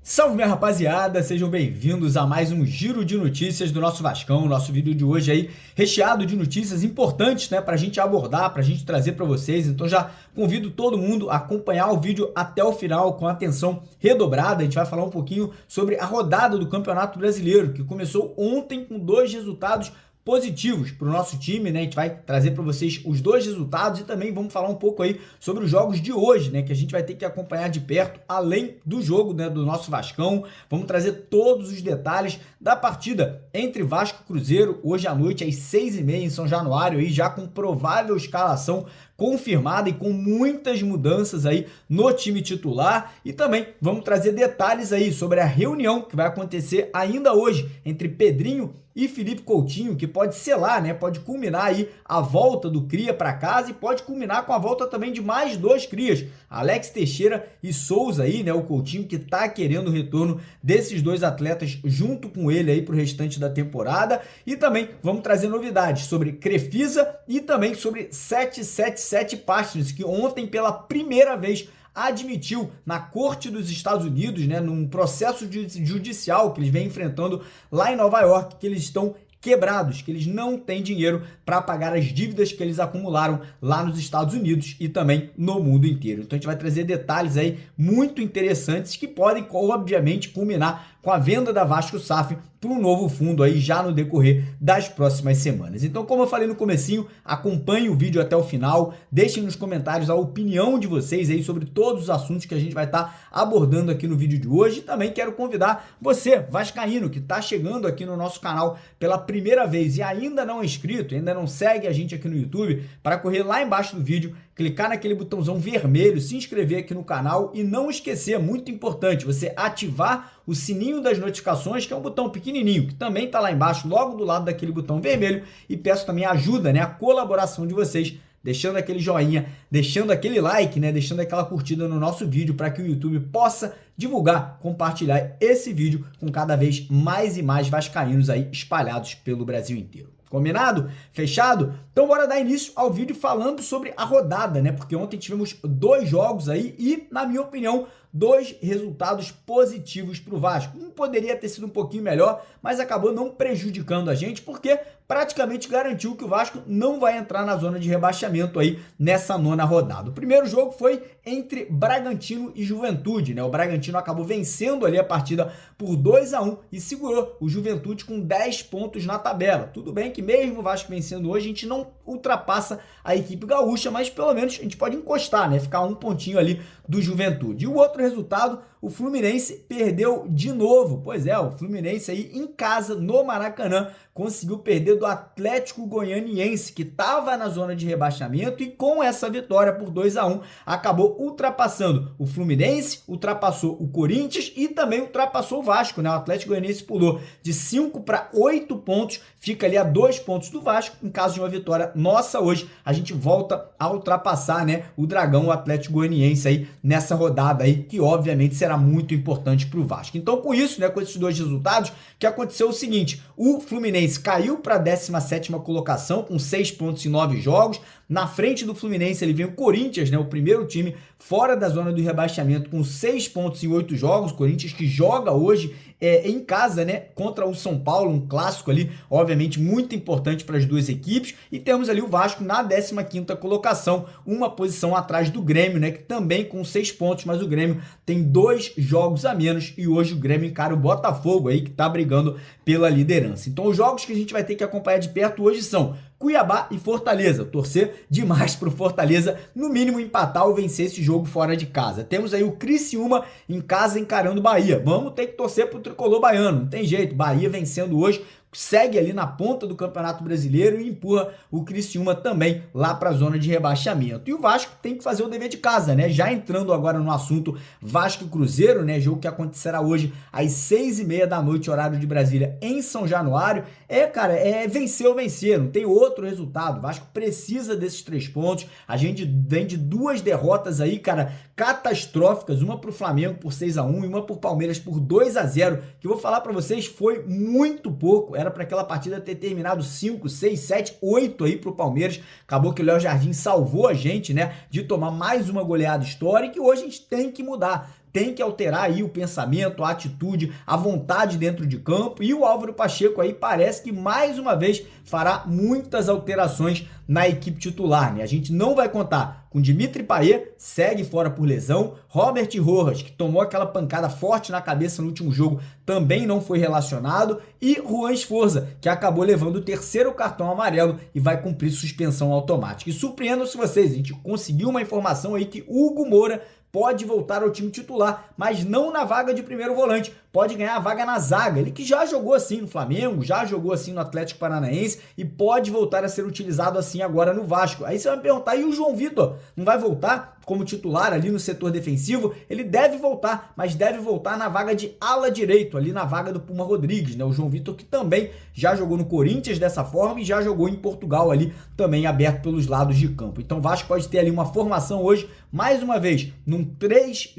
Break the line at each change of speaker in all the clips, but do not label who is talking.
Salve, minha rapaziada, sejam bem-vindos a mais um giro de notícias do nosso Vascão. Nosso vídeo de hoje aí recheado de notícias importantes, né, pra gente abordar, pra gente trazer pra vocês. Então já convido todo mundo a acompanhar o vídeo até o final com atenção redobrada. A gente vai falar um pouquinho sobre a rodada do Campeonato Brasileiro, que começou ontem com 2 resultados positivos para o nosso time, né? A gente vai trazer para vocês os 2 resultados e também vamos falar um pouco aí sobre os jogos de hoje, né? Que a gente vai ter que acompanhar de perto, além do jogo, né, do nosso Vascão. Vamos trazer todos os detalhes da partida entre Vasco e Cruzeiro, hoje à noite às 6h30 em São Januário, aí já com provável escalação confirmada e com muitas mudanças aí no time titular. E também vamos trazer detalhes aí sobre a reunião que vai acontecer ainda hoje entre Pedrinho e Felipe Coutinho, que pode selar, né? Pode culminar aí a volta do Cria para casa e pode culminar com a volta também de mais 2 Crias, Alex Teixeira e Souza aí, né? O Coutinho que tá querendo o retorno desses 2 atletas junto com ele aí pro restante da temporada. E também vamos trazer novidades sobre Crefisa e também sobre 777 Partners, que ontem pela primeira vez admitiu na Corte dos Estados Unidos, né, num processo judicial que eles vêm enfrentando lá em Nova York, que eles estão quebrados, que eles não têm dinheiro para pagar as dívidas que eles acumularam lá nos Estados Unidos e também no mundo inteiro. Então a gente vai trazer detalhes aí muito interessantes que podem, obviamente, culminar com a venda da Vasco SAF para um novo fundo aí já no decorrer das próximas semanas. Então, como eu falei no comecinho, acompanhe o vídeo até o final, deixem nos comentários a opinião de vocês aí sobre todos os assuntos que a gente vai estar abordando aqui no vídeo de hoje. E também quero convidar você, vascaíno, que está chegando aqui no nosso canal pela primeira vez e ainda não é inscrito, ainda não segue a gente aqui no YouTube, para correr lá embaixo do vídeo, clicar naquele botãozão vermelho, se inscrever aqui no canal e não esquecer, muito importante, você ativar o sininho das notificações, que é um botão pequenininho, que também está lá embaixo, logo do lado daquele botão vermelho, e peço também a ajuda, né, a colaboração de vocês, deixando aquele joinha, deixando aquele like, né, deixando aquela curtida no nosso vídeo para que o YouTube possa divulgar, compartilhar esse vídeo com cada vez mais e mais vascaínos aí espalhados pelo Brasil inteiro. Combinado? Fechado? Então bora dar início ao vídeo falando sobre a rodada, né? Porque ontem tivemos 2 jogos aí e, na minha opinião, 2 resultados positivos para o Vasco. Um poderia ter sido um pouquinho melhor, mas acabou não prejudicando a gente, porque praticamente garantiu que o Vasco não vai entrar na zona de rebaixamento aí nessa 9ª rodada. O primeiro jogo foi entre Bragantino e Juventude, né? O Bragantino acabou vencendo ali a partida por 2-1 e segurou o Juventude com 10 pontos na tabela. Tudo bem que mesmo o Vasco vencendo hoje, a gente não ultrapassa a equipe gaúcha, mas pelo menos a gente pode encostar, né? Ficar um pontinho ali do Juventude. E o outro resultado, o Fluminense perdeu de novo. Pois é, o Fluminense aí em casa, no Maracanã, conseguiu perder do Atlético Goianiense, que estava na zona de rebaixamento, e com essa vitória por 2-1, acabou ultrapassando o Fluminense, ultrapassou o Corinthians e também ultrapassou o Vasco, né? O Atlético Goianiense pulou de 5 para 8 pontos, fica ali a 2 pontos do Vasco. Em caso de uma vitória nossa hoje, a gente volta a ultrapassar, né, o Dragão, o Atlético Goianiense aí nessa rodada aí, que obviamente será muito importante para o Vasco. Então, com isso, né, com esses 2 resultados, que aconteceu o seguinte: o Fluminense caiu para a 17ª colocação com 6 pontos em 9 jogos. Na frente do Fluminense ele vem o Corinthians, né, o primeiro time fora da zona do rebaixamento com 6 pontos em 8 jogos. Corinthians que joga hoje em casa, né, contra o São Paulo, um clássico ali, obviamente muito importante para as 2 equipes. E temos ali o Vasco na 15ª colocação, uma posição atrás do Grêmio, né, que também com 6 pontos, mas o Grêmio tem 2 jogos a menos e hoje o Grêmio encara o Botafogo aí, que está brigando pela liderança. Então os jogos que a gente vai ter que acompanhar de perto hoje são Cuiabá e Fortaleza. Torcer demais pro Fortaleza, no mínimo empatar ou vencer esse jogo fora de casa. Temos aí o Criciúma em casa encarando o Bahia. Vamos ter que torcer pro tricolor baiano, não tem jeito. Bahia vencendo hoje segue ali na ponta do Campeonato Brasileiro e empurra o Criciúma também lá para a zona de rebaixamento. E o Vasco tem que fazer o dever de casa, né? Já entrando agora no assunto Vasco e Cruzeiro, né? Jogo que acontecerá hoje às 6h30 da noite, horário de Brasília, em São Januário. Cara, vencer ou vencer, não tem outro resultado. O Vasco precisa desses 3 pontos. A gente vem de 2 derrotas aí, cara, catastróficas, uma pro Flamengo por 6-1 e uma pro Palmeiras por 2-0, que eu vou falar para vocês, foi muito pouco. Era para aquela partida ter terminado 5, 6, 7, 8 aí pro Palmeiras. Acabou que o Léo Jardim salvou a gente, né, de tomar mais uma goleada histórica, e hoje a gente tem que mudar. Tem que alterar aí o pensamento, a atitude, a vontade dentro de campo, e o Álvaro Pacheco aí parece que mais uma vez fará muitas alterações na equipe titular, né? A gente não vai contar com Dimitri Payet, segue fora por lesão, Robert Rojas, que tomou aquela pancada forte na cabeça no último jogo, também não foi relacionado, e Juan Sforza, que acabou levando o 3º cartão amarelo e vai cumprir suspensão automática. E surpreendam-se vocês, a gente conseguiu uma informação aí que Hugo Moura pode voltar ao time titular, mas não na vaga de primeiro volante. Pode ganhar a vaga na zaga. Ele que já jogou assim no Flamengo, já jogou assim no Atlético Paranaense e pode voltar a ser utilizado assim agora no Vasco. Aí você vai me perguntar, e o João Vitor? Não vai voltar como titular ali no setor defensivo? Ele deve voltar, mas deve voltar na vaga de ala direito, ali na vaga do Puma Rodrigues, né? O João Vitor, que também já jogou no Corinthians dessa forma e já jogou em Portugal ali, também aberto pelos lados de campo. Então o Vasco pode ter ali uma formação hoje, mais uma vez, num 3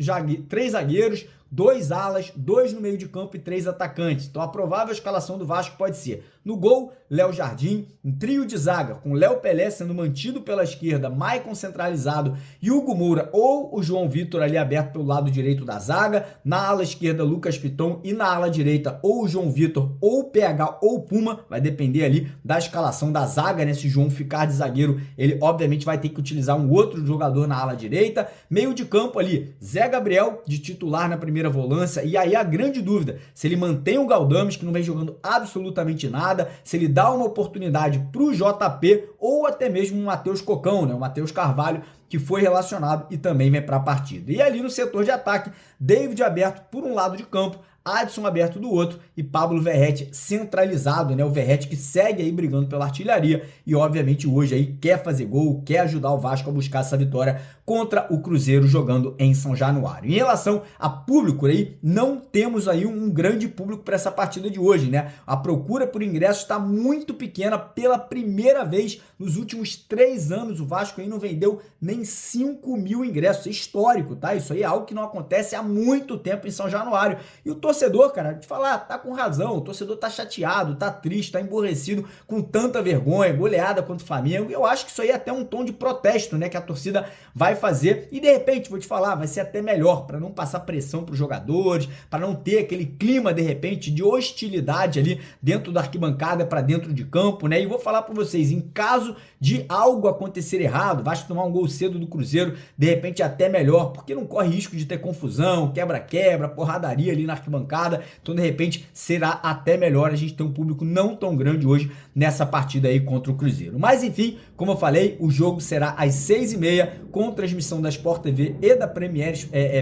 zagueiros, 2 alas, 2 no meio de campo e 3 atacantes. Então a provável escalação do Vasco pode ser: no gol, Léo Jardim, um trio de zaga com Léo Pelé sendo mantido pela esquerda, Maicon centralizado e Hugo Moura ou o João Vitor ali aberto pelo lado direito da zaga, na ala esquerda Lucas Piton e na ala direita ou o João Vitor ou o PH ou o Puma, vai depender ali da escalação da zaga, né? Se o João ficar de zagueiro, ele obviamente vai ter que utilizar um outro jogador na ala direita. Meio de campo ali, Zé Gabriel de titular na primeira volância, e aí a grande dúvida, se ele mantém o Galdames, que não vem jogando absolutamente nada, se ele dá uma oportunidade para o JP ou até mesmo o Matheus Cocão, né? O Matheus Carvalho, que foi relacionado e também vem para a partida. E ali no setor de ataque, David aberto por um lado de campo, Adson aberto do outro e Pablo Verratti centralizado, né? O Verratti que segue aí brigando pela artilharia e obviamente hoje aí quer fazer gol, quer ajudar o Vasco a buscar essa vitória contra o Cruzeiro jogando em São Januário. Em relação a público aí, não temos aí um grande público para essa partida de hoje, né? A procura por ingressos está muito pequena. Pela primeira vez nos últimos 3 anos, o Vasco aí não vendeu nem 5 mil ingressos. É histórico, tá? Isso aí é algo que não acontece há muito tempo em São Januário. E o torcedor, cara, te falar, tá com razão. O torcedor tá chateado, tá triste, tá emborrecido com tanta vergonha, goleada contra o Flamengo. Eu acho que isso aí é até um tom de protesto, né? Que a torcida vai fazer e de repente, vou te falar, vai ser até melhor para não passar pressão para os jogadores, para não ter aquele clima de repente de hostilidade ali dentro da arquibancada para dentro de campo, né? E vou falar para vocês, em caso de algo acontecer errado, Vasco tomar um gol cedo do Cruzeiro, de repente até melhor, porque não corre risco de ter confusão, quebra-quebra, porradaria ali na arquibancada. Então de repente será até melhor a gente ter um público não tão grande hoje nessa partida aí contra o Cruzeiro. Mas enfim, como eu falei, o jogo será às 6h30 com transmissão da Sport TV e da Premier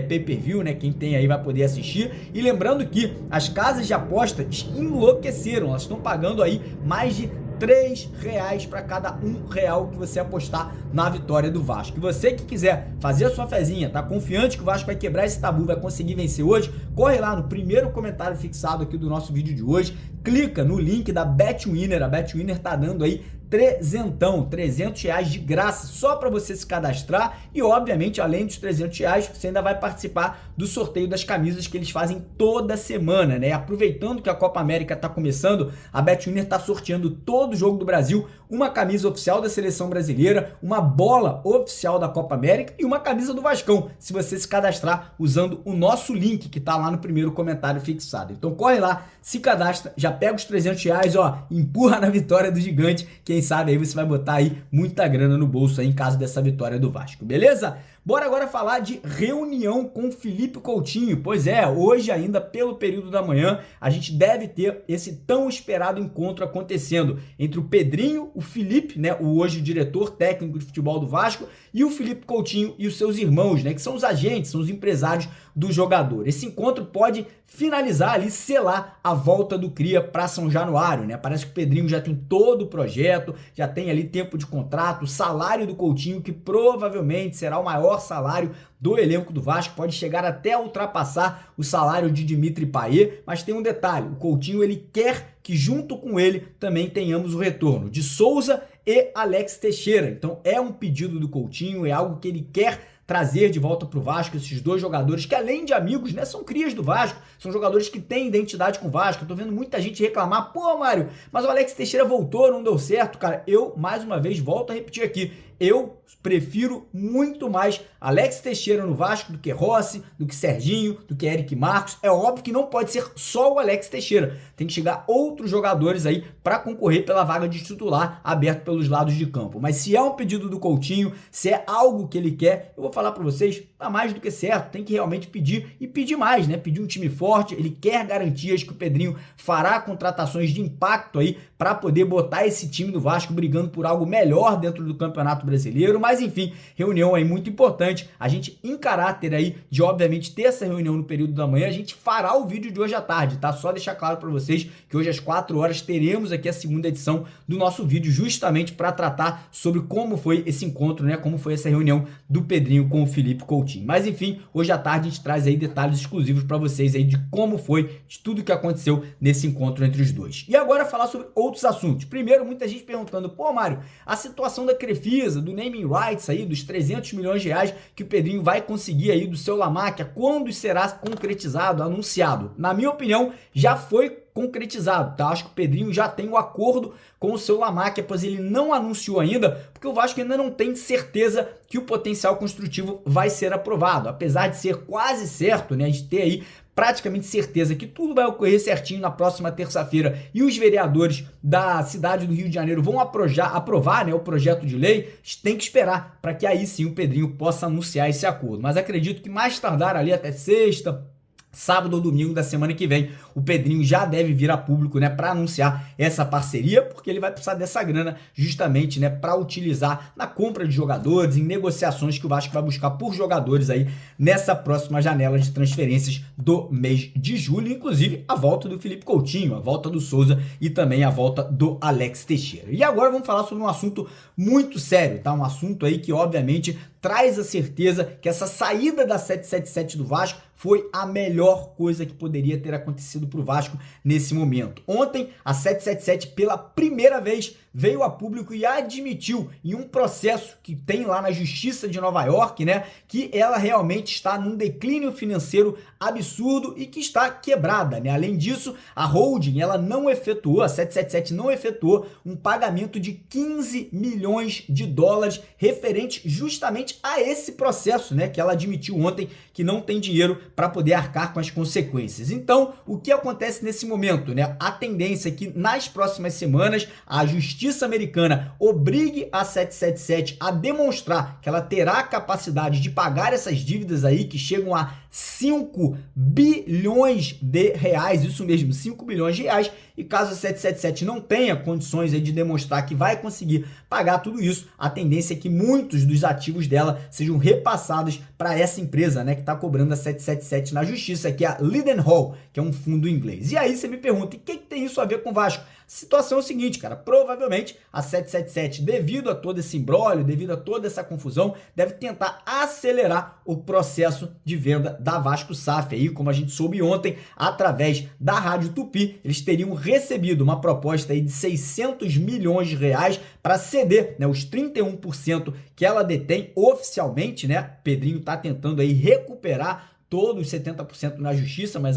Pay-Per-View, né? Quem tem aí vai poder assistir. E lembrando que as casas de apostas enlouqueceram, elas estão pagando aí mais de R$3 para cada R$1 que você apostar na vitória do Vasco. E você que quiser fazer a sua fezinha, tá confiante que o Vasco vai quebrar esse tabu, vai conseguir vencer hoje, corre lá no primeiro comentário fixado aqui do nosso vídeo de hoje, clica no link da BetWinner. A BetWinner tá dando aí R$300 de graça só para você se cadastrar e obviamente além dos R$300 você ainda vai participar do sorteio das camisas que eles fazem toda semana, né? Aproveitando que a Copa América está começando, a BetWinner está sorteando todo jogo do Brasil uma camisa oficial da seleção brasileira, uma bola oficial da Copa América e uma camisa do Vascão, se você se cadastrar usando o nosso link que está lá no primeiro comentário fixado. Então corre lá, se cadastra, já pega os R$300, ó, empurra na vitória do gigante, que Quem sabe aí você vai botar aí muita grana no bolso aí em caso dessa vitória do Vasco, beleza? Bora agora falar de reunião com Felipe Coutinho. Pois é, hoje ainda pelo período da manhã, a gente deve ter esse tão esperado encontro acontecendo entre o Pedrinho, o Felipe, né, o hoje diretor técnico de futebol do Vasco, e o Felipe Coutinho e os seus irmãos, né, que são os agentes, são os empresários do jogador. Esse encontro pode finalizar ali, selar a volta do Cria para São Januário, né? Parece que o Pedrinho já tem todo o projeto, já tem ali tempo de contrato, o salário do Coutinho, que provavelmente será o maior salário do elenco do Vasco, pode chegar até a ultrapassar o salário de Dimitri Payet, mas tem um detalhe, o Coutinho ele quer que junto com ele também tenhamos o retorno de Souza e Alex Teixeira. Então é um pedido do Coutinho, é algo que ele quer trazer de volta para o Vasco, esses dois jogadores que além de amigos, né, são crias do Vasco, são jogadores que têm identidade com o Vasco. Eu tô vendo muita gente reclamar, pô, Mário, mas o Alex Teixeira voltou, não deu certo, cara. Eu, mais uma vez, volto a repetir aqui, eu prefiro muito mais Alex Teixeira no Vasco do que Rossi, do que Serginho, do que Eric Marcos. É óbvio que não pode ser só o Alex Teixeira, tem que chegar outros jogadores aí para concorrer pela vaga de titular aberto pelos lados de campo. Mas se é um pedido do Coutinho, se é algo que ele quer, eu vou falar para vocês, tá mais do que certo, tem que realmente pedir e pedir mais, né? Pedir um time forte, ele quer garantias que o Pedrinho fará contratações de impacto aí para poder botar esse time do Vasco brigando por algo melhor dentro do Campeonato Brasileiro. Mas enfim, reunião aí muito importante, a gente em caráter aí de obviamente ter essa reunião no período da manhã, a gente fará o vídeo de hoje à tarde, tá? Só deixar claro para vocês que hoje às 4 horas teremos aqui a segunda edição do nosso vídeo justamente para tratar sobre como foi esse encontro, né? Como foi essa reunião do Pedrinho com o Felipe Coutinho. Mas enfim, hoje à tarde a gente traz aí detalhes exclusivos para vocês aí de como foi, de tudo que aconteceu nesse encontro entre os dois. E agora falar sobre outros assuntos. Primeiro, muita gente perguntando, pô, Mário, a situação da Crefisa, do naming rights aí, dos 300 milhões de reais que o Pedrinho vai conseguir aí do seu La Máquia, quando será concretizado, anunciado? Na minha opinião, já foi concretizado, tá? Acho que o Pedrinho já tem o acordo com o seu La Máquia, pois ele não anunciou ainda, porque o Vasco ainda não tem certeza que o potencial construtivo vai ser aprovado, apesar de ser quase certo, né? A gente ter aí praticamente certeza que tudo vai ocorrer certinho na próxima terça-feira e os vereadores da cidade do Rio de Janeiro vão aprovar, né, o projeto de lei. A gente tem que esperar para que aí sim o Pedrinho possa anunciar esse acordo, mas acredito que mais tardar ali até sexta, sábado ou domingo da semana que vem, o Pedrinho já deve vir a público, né, para anunciar essa parceria, porque ele vai precisar dessa grana justamente, né, para utilizar na compra de jogadores, em negociações que o Vasco vai buscar por jogadores aí nessa próxima janela de transferências do mês de julho, inclusive a volta do Felipe Coutinho, a volta do Souza e também a volta do Alex Teixeira. E agora vamos falar sobre um assunto muito sério, tá? Um assunto aí que obviamente traz a certeza que essa saída da 777 do Vasco foi a melhor coisa que poderia ter acontecido para o Vasco nesse momento. Ontem, a 777 pela primeira vez veio a público e admitiu em um processo que tem lá na Justiça de Nova York, né, que ela realmente está num declínio financeiro absurdo e que está quebrada, né? Além disso, a holding, ela não efetuou, a 777 não efetuou um pagamento de 15 milhões de dólares referente justamente a esse processo, né, que ela admitiu ontem que não tem dinheiro para poder arcar com as consequências. Então, o que acontece nesse momento, né? A tendência é que nas próximas semanas a Justiça americana obrigue a 777 a demonstrar que ela terá capacidade de pagar essas dívidas aí que chegam a 5 bilhões de reais, isso mesmo, 5 bilhões de reais, e caso a 777 não tenha condições aí de demonstrar que vai conseguir pagar tudo isso, a tendência é que muitos dos ativos dela sejam repassados para essa empresa, né, que está cobrando a 777 na justiça, que é a Leadenhall, que é um fundo inglês. E aí você me pergunta, e o que tem isso a ver com o Vasco? A situação é o seguinte, cara, provavelmente a 777, devido a todo esse imbróglio, devido a toda essa confusão, deve tentar acelerar o processo de venda da Vasco SAF aí, como a gente soube ontem, através da Rádio Tupi, eles teriam recebido uma proposta aí de 600 milhões de reais para ceder, né, os 31% que ela detém oficialmente, né? Pedrinho tá tentando aí recuperar todos os 70% na justiça, mas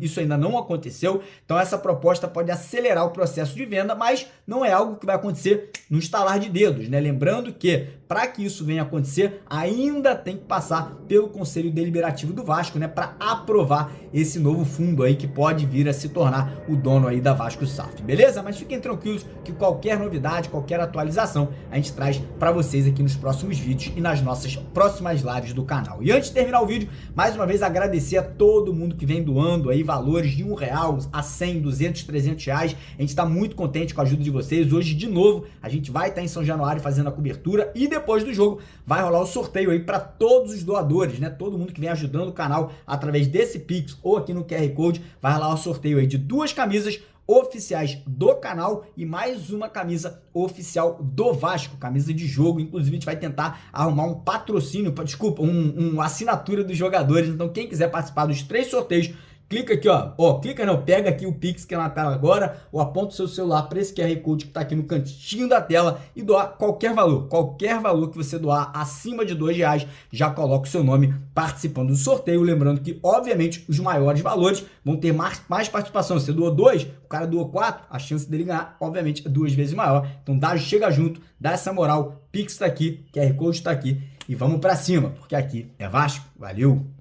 isso ainda não aconteceu. Então essa proposta pode acelerar o processo de venda, mas não é algo que vai acontecer no estalar de dedos, né? Lembrando que para que isso venha acontecer, ainda tem que passar pelo Conselho Deliberativo do Vasco, né, para aprovar esse novo fundo aí que pode vir a se tornar o dono aí da Vasco SAF, beleza? Mas fiquem tranquilos que qualquer novidade, qualquer atualização, a gente traz para vocês aqui nos próximos vídeos e nas nossas próximas lives do canal. E antes de terminar o vídeo, mais uma vez agradecer a todo mundo que vem doando aí valores de R$1 a 100, 200, 300 reais. A gente está muito contente com a ajuda de vocês. Hoje, de novo, a gente vai estar em São Januário fazendo a cobertura e depois do jogo vai rolar o sorteio aí para todos os doadores, né? Todo mundo que vem ajudando o canal através desse Pix ou aqui no QR Code, vai rolar o sorteio aí de 2 camisas oficiais do canal e mais uma camisa oficial do Vasco, camisa de jogo. Inclusive a gente vai tentar arrumar um patrocínio, uma assinatura dos jogadores. Então quem quiser participar dos 3 sorteios, clica aqui, pega aqui o Pix que é na tela agora, ou aponta o seu celular para esse QR Code que está aqui no cantinho da tela e doar qualquer valor que você doar acima de R$2, já coloca o seu nome participando do sorteio. Lembrando que, obviamente, os maiores valores vão ter mais participação. Você doou 2, o cara doou 4, a chance dele ganhar, obviamente, é 2 vezes maior. Então chega junto, dá essa moral, Pix está aqui, QR Code está aqui e vamos para cima, porque aqui é Vasco. Valeu!